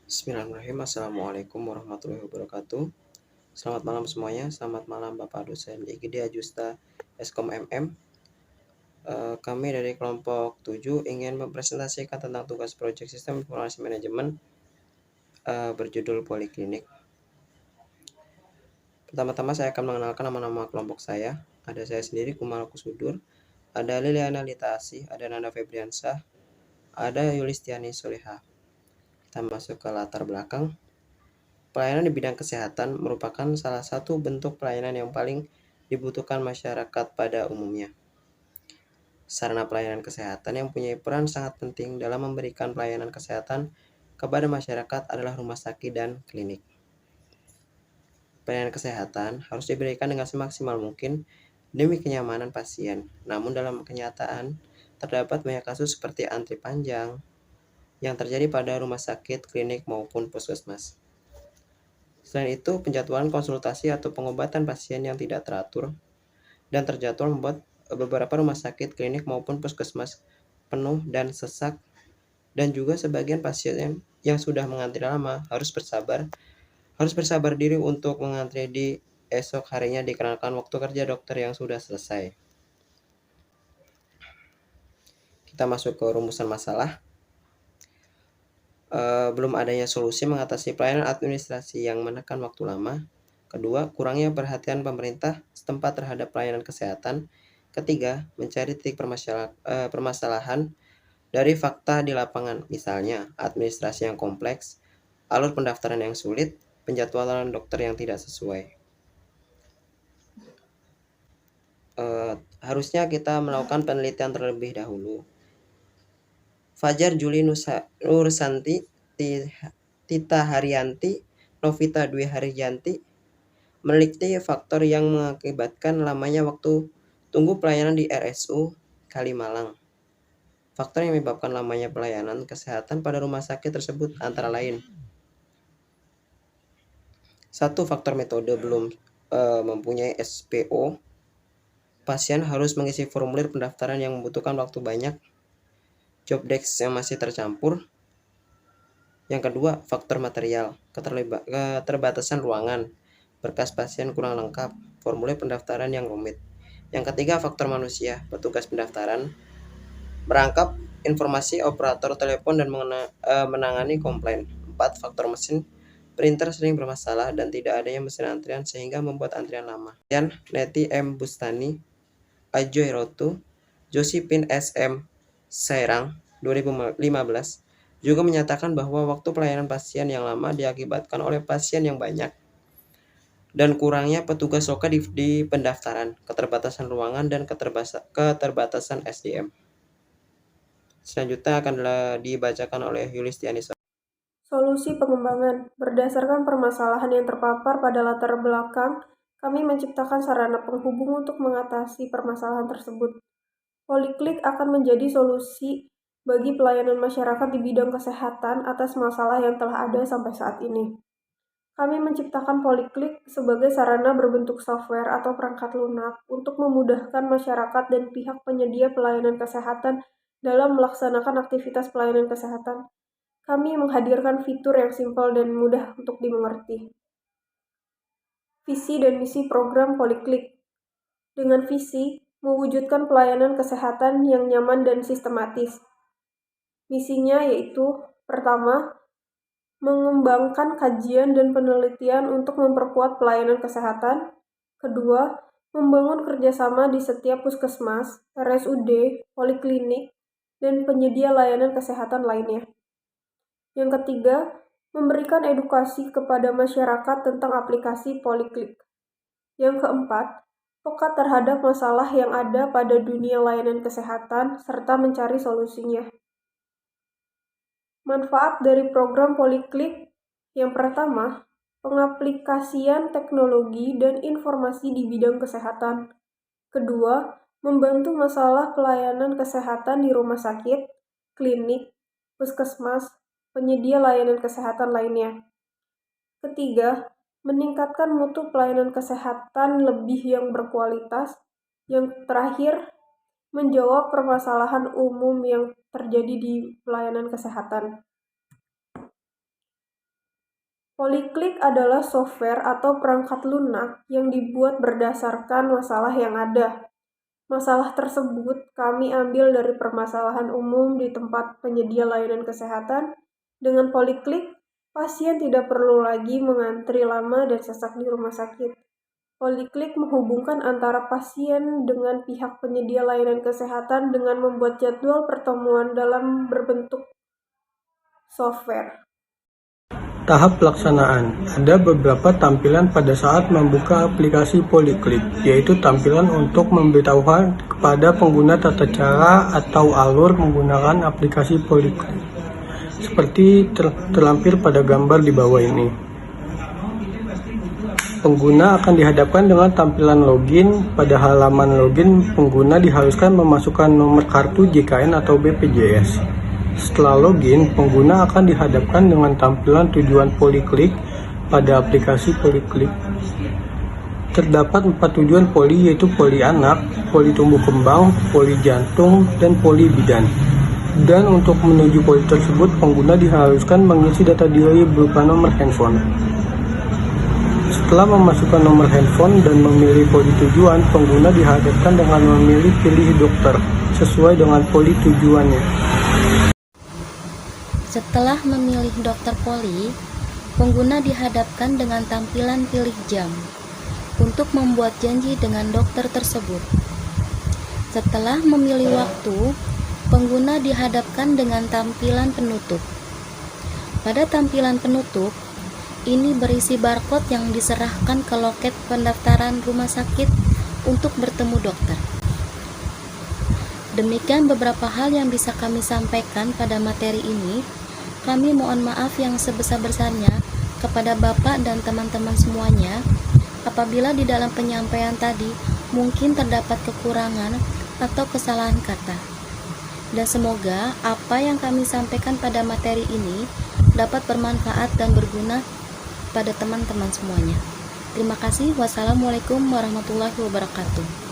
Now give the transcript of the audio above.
Bismillahirrahmanirrahim. Assalamualaikum warahmatullahi wabarakatuh. Selamat malam semuanya. Selamat malam Bapak dosen IGD Ajusta Eskom MM. Kami dari kelompok 7 ingin mempresentasikan tentang tugas proyek sistem informasi manajemen berjudul Poliklinik. Pertama-tama saya akan mengenalkan nama-nama kelompok saya. Ada saya sendiri, Kumal Kusudur, ada Liliana Litasi, ada Nanda Febriansah, ada Yulistiani Soleha. Kita masuk ke latar belakang. Pelayanan di bidang kesehatan merupakan salah satu bentuk pelayanan yang paling dibutuhkan masyarakat pada umumnya. Sarana pelayanan kesehatan yang punya peran sangat penting dalam memberikan pelayanan kesehatan kepada masyarakat adalah rumah sakit dan klinik. Pelayanan kesehatan harus diberikan dengan semaksimal mungkin demi kenyamanan pasien. Namun dalam kenyataan, terdapat banyak kasus seperti antri panjang yang terjadi pada rumah sakit, klinik, maupun puskesmas. Selain itu, penjadwalan konsultasi atau pengobatan pasien yang tidak teratur dan terjadwal membuat beberapa rumah sakit, klinik, maupun puskesmas penuh dan sesak, dan juga sebagian pasien yang sudah mengantri lama harus bersabar diri untuk mengantri di esok harinya dikarenakan waktu kerja dokter yang sudah selesai. Kita masuk ke rumusan masalah. Belum adanya solusi mengatasi pelayanan administrasi yang menekan waktu lama. Kedua, kurangnya perhatian pemerintah setempat terhadap pelayanan kesehatan. Ketiga, mencari titik permasalahan dari fakta di lapangan, misalnya administrasi yang kompleks, alur pendaftaran yang sulit, penjadwalan dokter yang tidak sesuai. Harusnya kita melakukan penelitian terlebih dahulu. Fajar Juli Nursanti, Tita Haryanti, Novita Dwi Haryanti meneliti faktor yang mengakibatkan lamanya waktu tunggu pelayanan di RSU Kalimalang. Faktor yang menyebabkan lamanya pelayanan kesehatan pada rumah sakit tersebut antara lain: 1. Faktor metode belum mempunyai SPO. Pasien harus mengisi formulir pendaftaran yang membutuhkan waktu banyak. Job desk yang masih tercampur. Yang kedua, faktor material, keterbatasan ruangan, berkas pasien kurang lengkap, formulir pendaftaran yang rumit. Yang ketiga, faktor manusia, petugas pendaftaran merangkap informasi operator telepon dan menangani komplain. 4. Faktor mesin, printer sering bermasalah dan tidak adanya mesin antrian sehingga membuat antrian lama. Dan Neti M. Bustani, Ajoy Rotu, Josipin SM Serang 2015 juga menyatakan bahwa waktu pelayanan pasien yang lama diakibatkan oleh pasien yang banyak dan kurangnya petugas lokal di pendaftaran, keterbatasan ruangan, dan keterbatasan SDM. Selanjutnya akan dibacakan oleh Yulistiani. Solusi pengembangan. Berdasarkan permasalahan yang terpapar pada latar belakang, kami menciptakan sarana penghubung untuk mengatasi permasalahan tersebut. Poliklik akan menjadi solusi bagi pelayanan masyarakat di bidang kesehatan atas masalah yang telah ada sampai saat ini. Kami menciptakan Poliklik sebagai sarana berbentuk software atau perangkat lunak untuk memudahkan masyarakat dan pihak penyedia pelayanan kesehatan dalam melaksanakan aktivitas pelayanan kesehatan. Kami menghadirkan fitur yang simpel dan mudah untuk dimengerti. Visi dan misi program Poliklik. Dengan visi, mewujudkan pelayanan kesehatan yang nyaman dan sistematis. Misinya yaitu, pertama, mengembangkan kajian dan penelitian untuk memperkuat pelayanan kesehatan. Kedua, membangun kerjasama di setiap puskesmas, RSUD, poliklinik, dan penyedia layanan kesehatan lainnya. Yang ketiga, memberikan edukasi kepada masyarakat tentang aplikasi Poliklik. Yang keempat, peka terhadap masalah yang ada pada dunia layanan kesehatan serta mencari solusinya. Manfaat dari program Poliklik yang pertama, pengaplikasian teknologi dan informasi di bidang kesehatan. Kedua, membantu masalah pelayanan kesehatan di rumah sakit, klinik, puskesmas, penyedia layanan kesehatan lainnya. Ketiga, meningkatkan mutu pelayanan kesehatan lebih yang berkualitas. Yang terakhir, menjawab permasalahan umum yang terjadi di pelayanan kesehatan. Poliklik adalah software atau perangkat lunak yang dibuat berdasarkan masalah yang ada. Masalah tersebut kami ambil dari permasalahan umum di tempat penyedia layanan kesehatan. Dengan Poliklik, pasien tidak perlu lagi mengantri lama dan sesak di rumah sakit. Poliklik menghubungkan antara pasien dengan pihak penyedia layanan kesehatan dengan membuat jadwal pertemuan dalam berbentuk software. Tahap pelaksanaan. Ada beberapa tampilan pada saat membuka aplikasi Poliklik, yaitu tampilan untuk memberitahukan kepada pengguna tata cara atau alur menggunakan aplikasi Poliklik, seperti terlampir pada gambar di bawah ini. Pengguna akan dihadapkan dengan tampilan login. Pada halaman login, pengguna diharuskan memasukkan nomor kartu JKN atau BPJS. Setelah login, pengguna akan dihadapkan dengan tampilan tujuan Poliklik pada aplikasi Poliklik. Terdapat 4 tujuan poli, yaitu poli anak, poli tumbuh kembang, poli jantung, dan poli bidan. Dan untuk menuju poli tersebut, pengguna diharuskan mengisi data diri berupa nomor handphone. Setelah memasukkan nomor handphone dan memilih poli tujuan, pengguna dihadapkan dengan memilih pilih dokter sesuai dengan poli tujuannya. Setelah memilih dokter poli, pengguna dihadapkan dengan tampilan pilih jam untuk membuat janji dengan dokter tersebut. Setelah memilih waktu, pengguna dihadapkan dengan tampilan penutup. Pada tampilan penutup, ini berisi barcode yang diserahkan ke loket pendaftaran rumah sakit untuk bertemu dokter. Demikian beberapa hal yang bisa kami sampaikan pada materi ini. Kami mohon maaf yang sebesar-besarnya kepada Bapak dan teman-teman semuanya apabila di dalam penyampaian tadi mungkin terdapat kekurangan atau kesalahan kata. Dan semoga apa yang kami sampaikan pada materi ini dapat bermanfaat dan berguna pada teman-teman semuanya. Terima kasih. Wassalamualaikum warahmatullahi wabarakatuh.